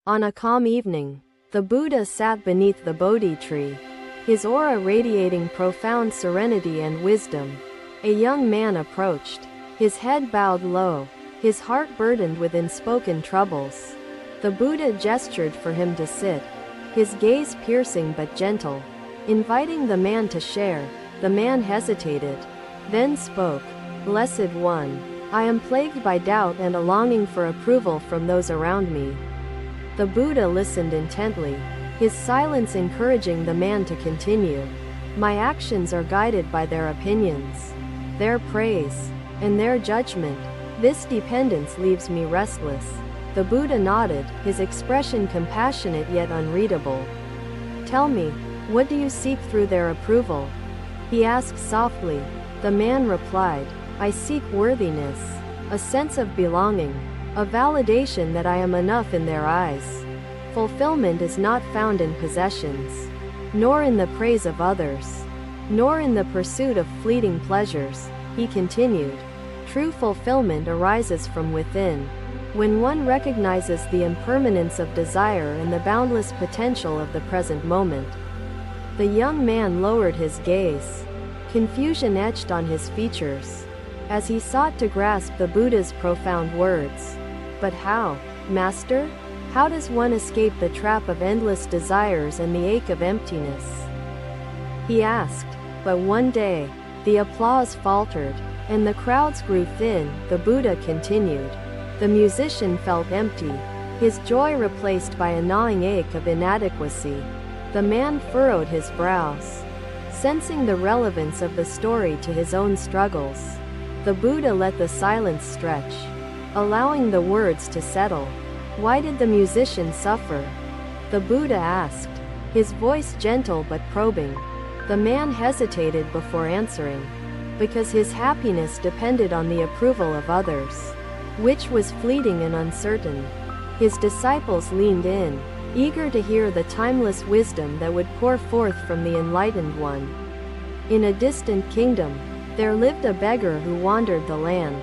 On a calm evening, the Buddha sat beneath the Bodhi tree, his aura radiating profound serenity and wisdom. A young man approached, his head bowed low, his heart burdened with unspoken troubles. The Buddha gestured for him to sit, his gaze piercing but gentle, inviting the man to share. The man hesitated, then spoke, "Blessed One, I am plagued by doubt and a longing for approval from those around me." The Buddha listened intently, his silence encouraging the man to continue. "My actions are guided by their opinions, their praise, and their judgment. This dependence leaves me restless." The Buddha nodded, his expression compassionate yet unreadable. "Tell me, what do you seek through their approval?" he asked softly. The man replied, "I seek worthiness, a sense of belonging, a validation that I am enough in their eyes. Fulfillment is not found in possessions, nor in the praise of others, nor in the pursuit of fleeting pleasures," he continued. "True fulfillment arises from within, when one recognizes the impermanence of desire and the boundless potential of the present moment." The young man lowered his gaze. Confusion etched on his features, as he sought to grasp the Buddha's profound words. "But how, Master? How does one escape the trap of endless desires and the ache of emptiness?" he asked. But one day, the applause faltered, and the crowds grew thin. The Buddha continued. The musician felt empty, his joy replaced by a gnawing ache of inadequacy. The man furrowed his brows, sensing the relevance of the story to his own struggles. The Buddha let the silence stretch, allowing the words to settle. "Why did the musician suffer?" the Buddha asked, his voice gentle but probing. The man hesitated before answering. "Because his happiness depended on the approval of others, which was fleeting and uncertain." His disciples leaned in, eager to hear the timeless wisdom that would pour forth from the enlightened one. In a distant kingdom, there lived a beggar who wandered the land,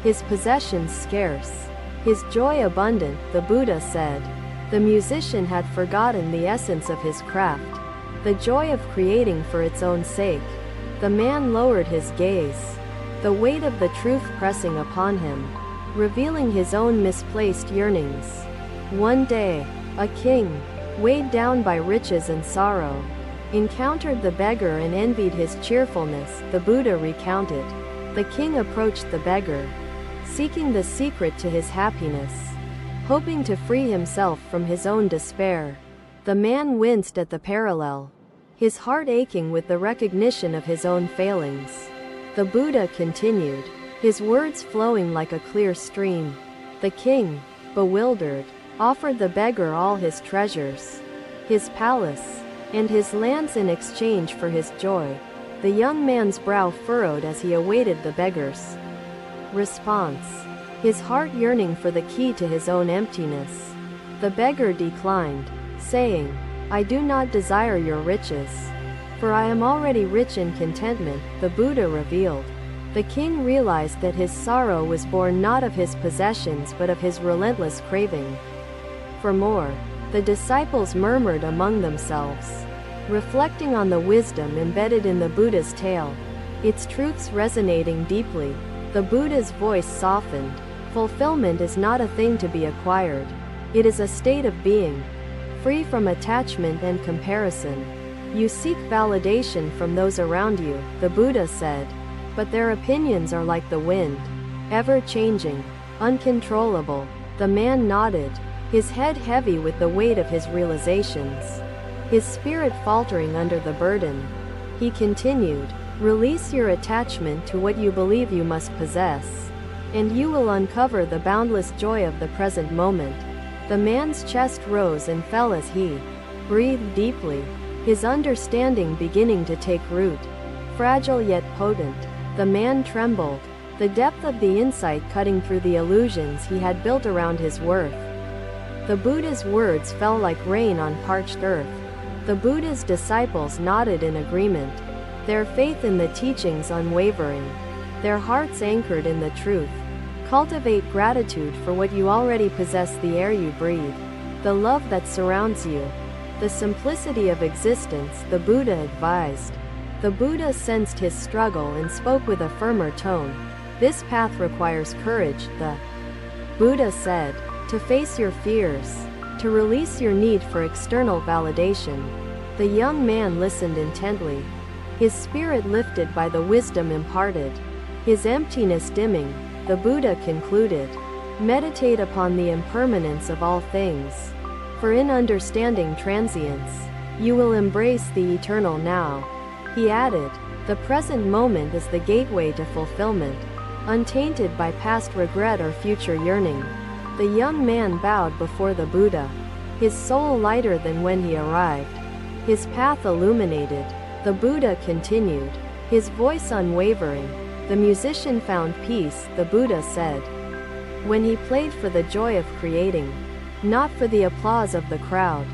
his possessions scarce, his joy abundant. The Buddha said. The musician had forgotten the essence of his craft, the joy of creating for its own sake. The man lowered his gaze, the weight of the truth pressing upon him, revealing his own misplaced yearnings. One day, a king, weighed down by riches and sorrow, encountered the beggar and envied his cheerfulness. The Buddha recounted. The king approached the beggar, seeking the secret to his happiness, hoping to free himself from his own despair. The man winced at the parallel, his heart aching with the recognition of his own failings. The Buddha continued, his words flowing like a clear stream. The king, bewildered, offered the beggar all his treasures, his palace, and his lands in exchange for his joy. The young man's brow furrowed as he awaited the beggar's response, his heart yearning for the key to his own emptiness. The beggar declined, saying, "I do not desire your riches, for I am already rich in contentment." The Buddha revealed. The king realized that his sorrow was born not of his possessions but of his relentless craving for more. The disciples murmured among themselves, reflecting on the wisdom embedded in the Buddha's tale, its truths resonating deeply. The Buddha's voice softened. Fulfillment is not a thing to be acquired. It is a state of being, free from attachment and comparison. You seek validation from those around you, the Buddha said, but their opinions are like the wind, ever-changing, uncontrollable. The man nodded, his head heavy with the weight of his realizations, his spirit faltering under the burden. He continued, "Release your attachment to what you believe you must possess, and you will uncover the boundless joy of the present moment." The man's chest rose and fell as he breathed deeply, his understanding beginning to take root. Fragile yet potent, the man trembled, the depth of the insight cutting through the illusions he had built around his worth. The Buddha's words fell like rain on parched earth. The Buddha's disciples nodded in agreement, their faith in the teachings unwavering, their hearts anchored in the truth. Cultivate gratitude for what you already possess, the air you breathe, the love that surrounds you, the simplicity of existence, the Buddha advised. The Buddha sensed his struggle and spoke with a firmer tone. This path requires courage, the Buddha said, to face your fears, to release your need for external validation. The young man listened intently, his spirit lifted by the wisdom imparted. His emptiness dimming, the Buddha concluded, meditate upon the impermanence of all things. For in understanding transience, you will embrace the eternal now. He added, the present moment is the gateway to fulfillment, untainted by past regret or future yearning. The young man bowed before the Buddha, his soul lighter than when he arrived, his path illuminated. The Buddha continued, his voice unwavering. The musician found peace, the Buddha said, when he played for the joy of creating, not for the applause of the crowd.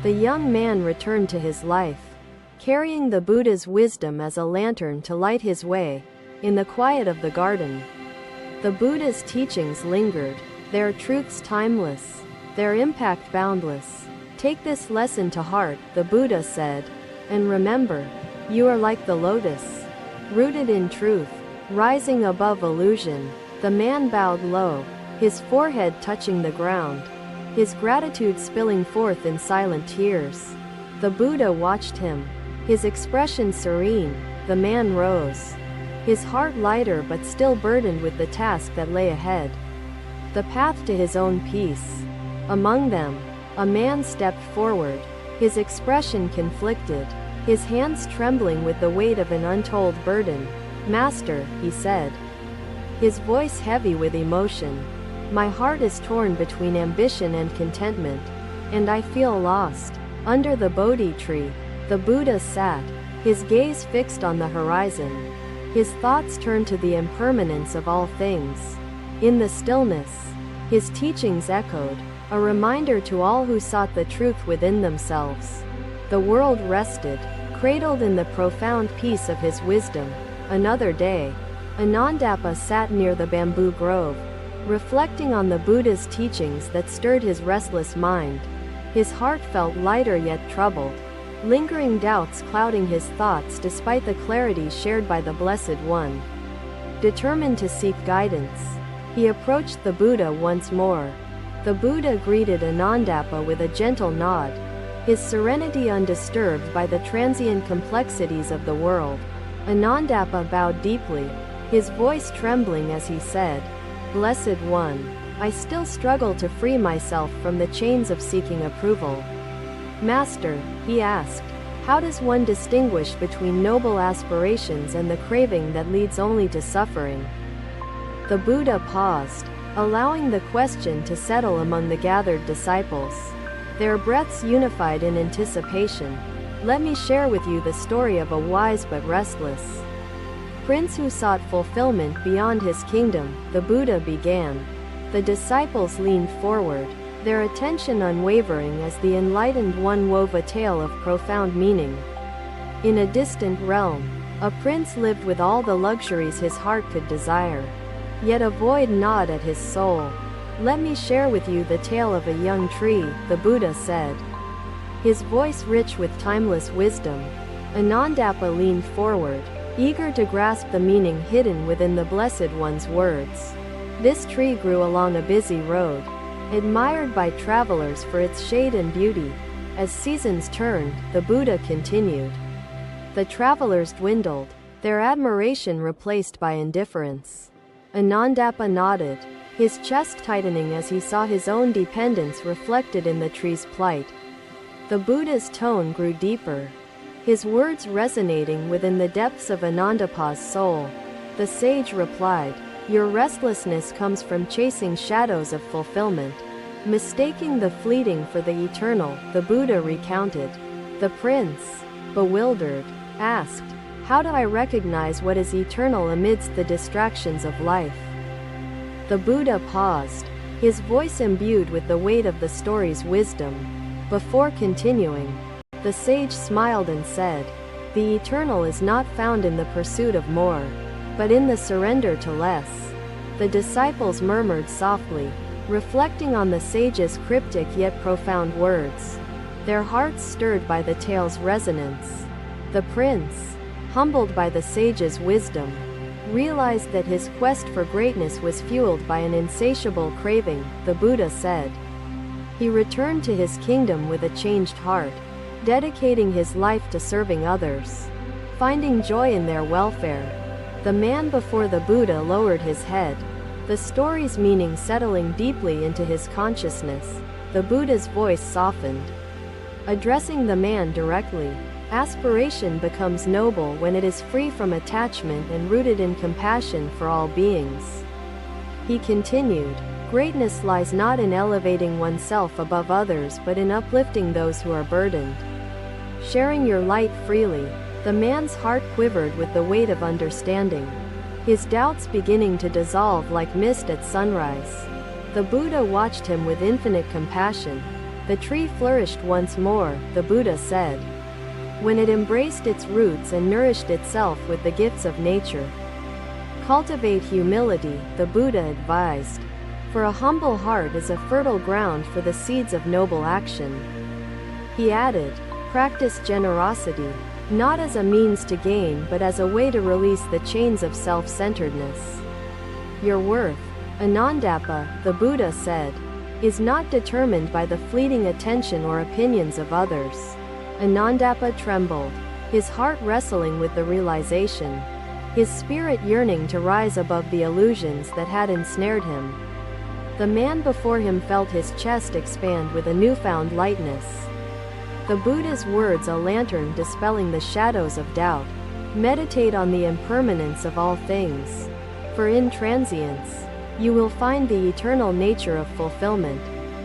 The young man returned to his life, carrying the Buddha's wisdom as a lantern to light his way. In the quiet of the garden, the Buddha's teachings lingered, their truths timeless, their impact boundless. Take this lesson to heart, the Buddha said, and remember, you are like the lotus, rooted in truth, rising above illusion. The man bowed low, his forehead touching the ground, his gratitude spilling forth in silent tears. The Buddha watched him, his expression serene. The man rose, his heart lighter but still burdened with the task that lay ahead, the path to his own peace. Among them, a man stepped forward, his expression conflicted, his hands trembling with the weight of an untold burden. Master, he said, his voice heavy with emotion, my heart is torn between ambition and contentment, and I feel lost. Under the Bodhi tree, the Buddha sat, his gaze fixed on the horizon, his thoughts turned to the impermanence of all things. In the stillness, his teachings echoed, a reminder to all who sought the truth within themselves. The world rested, cradled in the profound peace of his wisdom. Another day, Anandapa sat near the bamboo grove, reflecting on the Buddha's teachings that stirred his restless mind. His heart felt lighter yet troubled, lingering doubts clouding his thoughts despite the clarity shared by the Blessed One. Determined to seek guidance, he approached the Buddha once more. The Buddha greeted Anandapa with a gentle nod, his serenity undisturbed by the transient complexities of the world. Anandapa bowed deeply, his voice trembling as he said, Blessed One, I still struggle to free myself from the chains of seeking approval. Master, he asked, how does one distinguish between noble aspirations and the craving that leads only to suffering? The Buddha paused, allowing the question to settle among the gathered disciples. Their breaths unified in anticipation. Let me share with you the story of a wise but restless prince who sought fulfillment beyond his kingdom, the Buddha began. The disciples leaned forward, their attention unwavering as the enlightened one wove a tale of profound meaning. In a distant realm, a prince lived with all the luxuries his heart could desire. Yet a void gnawed at his soul. Let me share with you the tale of a young tree, the Buddha said, his voice rich with timeless wisdom. Anandapa leaned forward, eager to grasp the meaning hidden within the Blessed One's words. This tree grew along a busy road, admired by travelers for its shade and beauty. As seasons turned, the Buddha continued. The travelers dwindled, their admiration replaced by indifference. Anandapa nodded, his chest tightening as he saw his own dependence reflected in the tree's plight. The Buddha's tone grew deeper, his words resonating within the depths of Anandapa's soul. The sage replied, your restlessness comes from chasing shadows of fulfillment, mistaking the fleeting for the eternal, the Buddha recounted. The prince, bewildered, asked, how do I recognize what is eternal amidst the distractions of life? The Buddha paused, his voice imbued with the weight of the story's wisdom. Before continuing, the sage smiled and said, the eternal is not found in the pursuit of more, but in the surrender to less. The disciples murmured softly, reflecting on the sage's cryptic yet profound words. Their hearts stirred by the tale's resonance. The prince, humbled by the sage's wisdom, realized that his quest for greatness was fueled by an insatiable craving, the Buddha said. He returned to his kingdom with a changed heart, dedicating his life to serving others, finding joy in their welfare. The man before the Buddha lowered his head, the story's meaning settling deeply into his consciousness. The Buddha's voice softened, addressing the man directly. Aspiration becomes noble when it is free from attachment and rooted in compassion for all beings. He continued, greatness lies not in elevating oneself above others but in uplifting those who are burdened. Sharing your light freely. The man's heart quivered with the weight of understanding, his doubts beginning to dissolve like mist at sunrise. The Buddha watched him with infinite compassion. The tree flourished once more, the Buddha said, when it embraced its roots and nourished itself with the gifts of nature. Cultivate humility, the Buddha advised, for a humble heart is a fertile ground for the seeds of noble action. He added, practice generosity, not as a means to gain but as a way to release the chains of self-centeredness. Your worth, Anandapa, the Buddha said, is not determined by the fleeting attention or opinions of others. Anandapa trembled, his heart wrestling with the realization, his spirit yearning to rise above the illusions that had ensnared him. The man before him felt his chest expand with a newfound lightness. The Buddha's words a lantern dispelling the shadows of doubt. Meditate on the impermanence of all things, for in transience, you will find the eternal nature of fulfillment.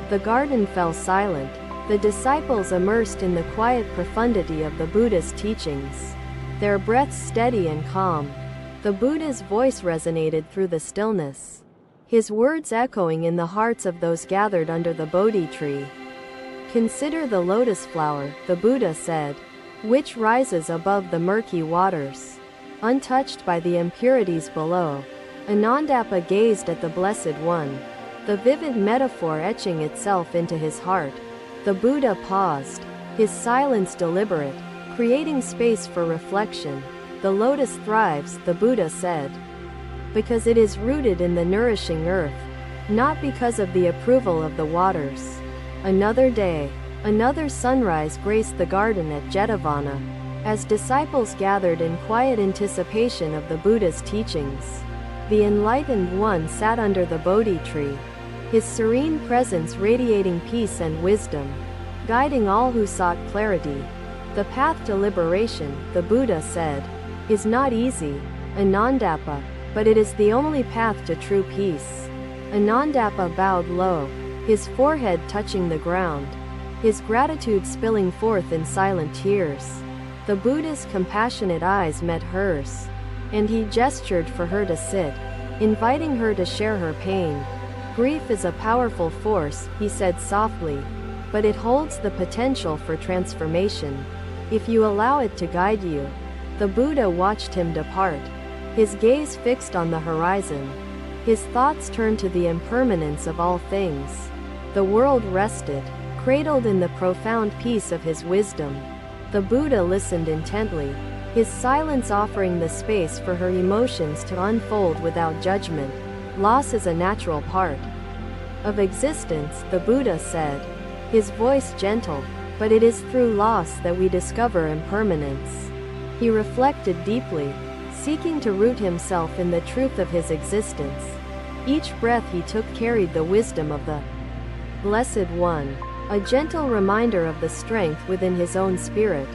The garden fell silent, the disciples immersed in the quiet profundity of the Buddha's teachings, their breaths steady and calm. The Buddha's voice resonated through the stillness, his words echoing in the hearts of those gathered under the Bodhi tree. Consider the lotus flower, the Buddha said, which rises above the murky waters, untouched by the impurities below. Anandapa gazed at the Blessed One, the vivid metaphor etching itself into his heart. The Buddha paused, his silence deliberate, creating space for reflection. The lotus thrives, the Buddha said, because it is rooted in the nourishing earth, not because of the approval of the waters. Another day, another sunrise graced the garden at Jetavana, as disciples gathered in quiet anticipation of the Buddha's teachings. The enlightened one sat under the Bodhi tree, his serene presence radiating peace and wisdom, guiding all who sought clarity. The path to liberation, the Buddha said, is not easy, Anandapa, but it is the only path to true peace. Anandapa bowed low, his forehead touching the ground, his gratitude spilling forth in silent tears. The Buddha's compassionate eyes met hers, and he gestured for her to sit, inviting her to share her pain. Grief is a powerful force, he said softly, but it holds the potential for transformation, if you allow it to guide you. The Buddha watched him depart, his gaze fixed on the horizon, his thoughts turned to the impermanence of all things. The world rested, cradled in the profound peace of his wisdom. The Buddha listened intently, his silence offering the space for her emotions to unfold without judgment. Loss is a natural part of existence, the Buddha said, his voice gentle, but it is through loss that we discover impermanence. He reflected deeply, seeking to root himself in the truth of his existence. Each breath he took carried the wisdom of the Blessed One, a gentle reminder of the strength within his own spirit.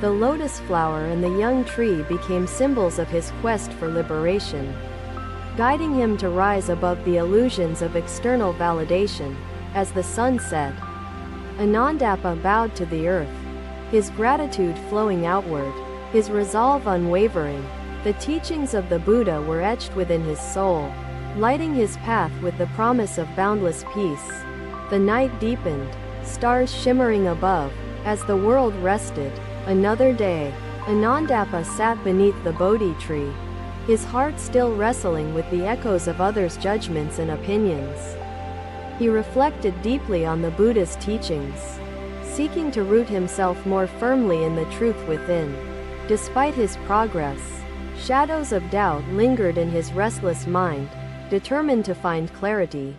The lotus flower and the young tree became symbols of his quest for liberation, guiding him to rise above the illusions of external validation. As the sun set, Anandapa bowed to the earth, his gratitude flowing outward, his resolve unwavering. The teachings of the Buddha were etched within his soul, lighting his path with the promise of boundless peace. The night deepened, stars shimmering above, as the world rested. Another day, Anandapa sat beneath the Bodhi tree, his heart still wrestling with the echoes of others' judgments and opinions. He reflected deeply on the Buddha's teachings, seeking to root himself more firmly in the truth within. Despite his progress, shadows of doubt lingered in his restless mind, determined to find clarity.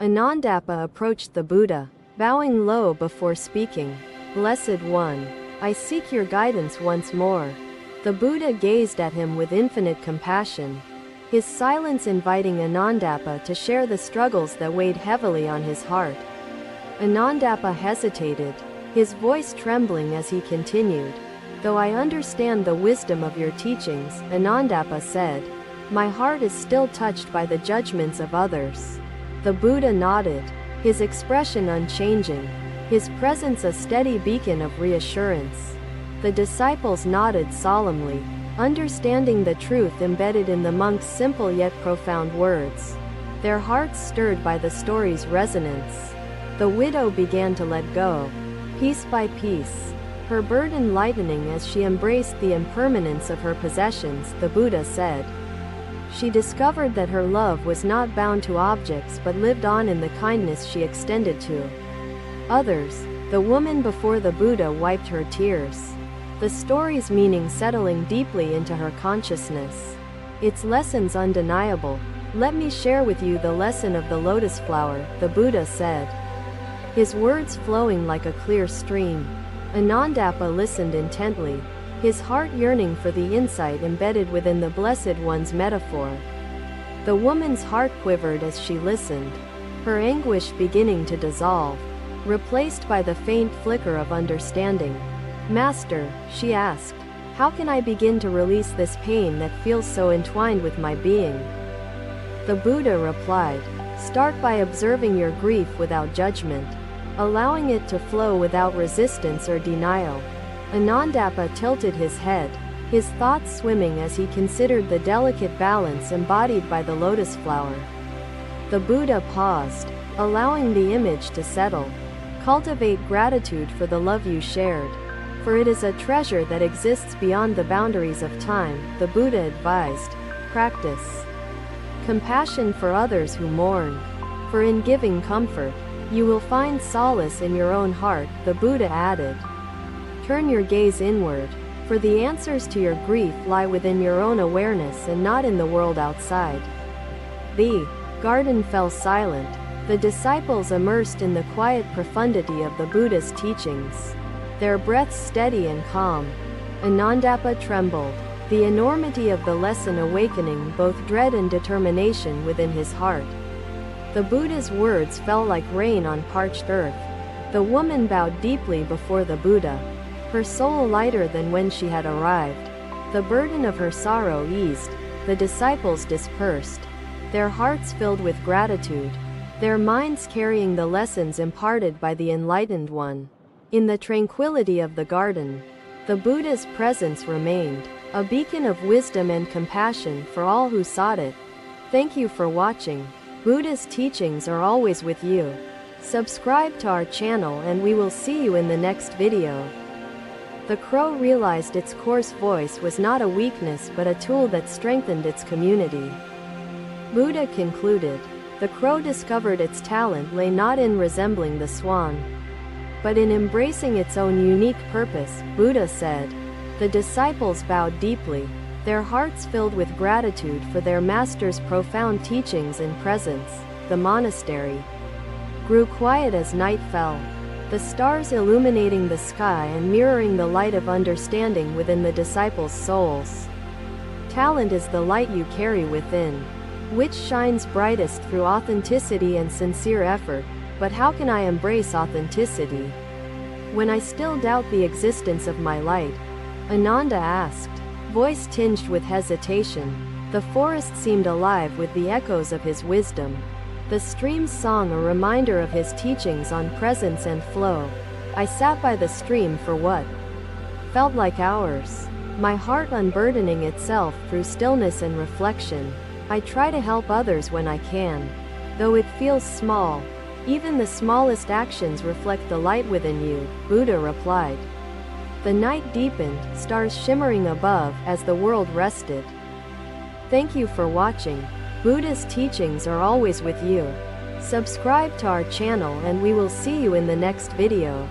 Anandapa approached the Buddha, bowing low before speaking. "Blessed One, I seek your guidance once more." The Buddha gazed at him with infinite compassion, his silence inviting Anandapa to share the struggles that weighed heavily on his heart. Anandapa hesitated, his voice trembling as he continued. "Though I understand the wisdom of your teachings," Anandapa said, "my heart is still touched by the judgments of others." The Buddha nodded, his expression unchanging, his presence a steady beacon of reassurance. The disciples nodded solemnly, understanding the truth embedded in the monk's simple yet profound words. Their hearts stirred by the story's resonance. The widow began to let go, piece by piece, her burden lightening as she embraced the impermanence of her possessions. The Buddha said. She discovered that her love was not bound to objects but lived on in the kindness she extended to others. The woman before the Buddha wiped her tears, the story's meaning settling deeply into her consciousness. Its lessons undeniable. "Let me share with you the lesson of the lotus flower," the Buddha said, his words flowing like a clear stream. Anandapa listened intently, his heart yearning for the insight embedded within the Blessed One's metaphor. The woman's heart quivered as she listened, her anguish beginning to dissolve, replaced by the faint flicker of understanding. "Master," she asked, "how can I begin to release this pain that feels so entwined with my being?" The Buddha replied, "Start by observing your grief without judgment, allowing it to flow without resistance or denial." Anandapa tilted his head, his thoughts swimming as he considered the delicate balance embodied by the lotus flower. The Buddha paused, allowing the image to settle. "Cultivate gratitude for the love you shared, for it is a treasure that exists beyond the boundaries of time," the Buddha advised. "Practice compassion for others who mourn, for in giving comfort, you will find solace in your own heart," the Buddha added. "Turn your gaze inward, for the answers to your grief lie within your own awareness and not in the world outside." The garden fell silent, the disciples immersed in the quiet profundity of the Buddha's teachings, their breaths steady and calm. Anandapa trembled, the enormity of the lesson awakening both dread and determination within his heart. The Buddha's words fell like rain on parched earth. The woman bowed deeply before the Buddha, her soul lighter than when she had arrived. The burden of her sorrow eased, the disciples dispersed, their hearts filled with gratitude, their minds carrying the lessons imparted by the enlightened one. In the tranquility of the garden, the Buddha's presence remained, a beacon of wisdom and compassion for all who sought it. Thank you for watching. Buddha's teachings are always with you. Subscribe to our channel and we will see you in the next video. The crow realized its coarse voice was not a weakness but a tool that strengthened its community. Buddha concluded, the crow discovered its talent lay not in resembling the swan, but in embracing its own unique purpose. Buddha said. The disciples bowed deeply, their hearts filled with gratitude for their master's profound teachings and presence. The monastery grew quiet as night fell, the stars illuminating the sky and mirroring the light of understanding within the disciples' souls. Talent is the light you carry within, which shines brightest through authenticity and sincere effort. But how can I embrace authenticity when I still doubt the existence of my light? Ananda asked, voice tinged with hesitation. The forest seemed alive with the echoes of his wisdom, the stream's song a reminder of his teachings on presence and flow. I sat by the stream for what felt like hours, my heart unburdening itself through stillness and reflection. I try to help others when I can, though it feels small. Even the smallest actions reflect the light within you, Buddha replied. The night deepened, stars shimmering above, as the world rested. Thank you for watching. Buddha's teachings are always with you. Subscribe to our channel and we will see you in the next video.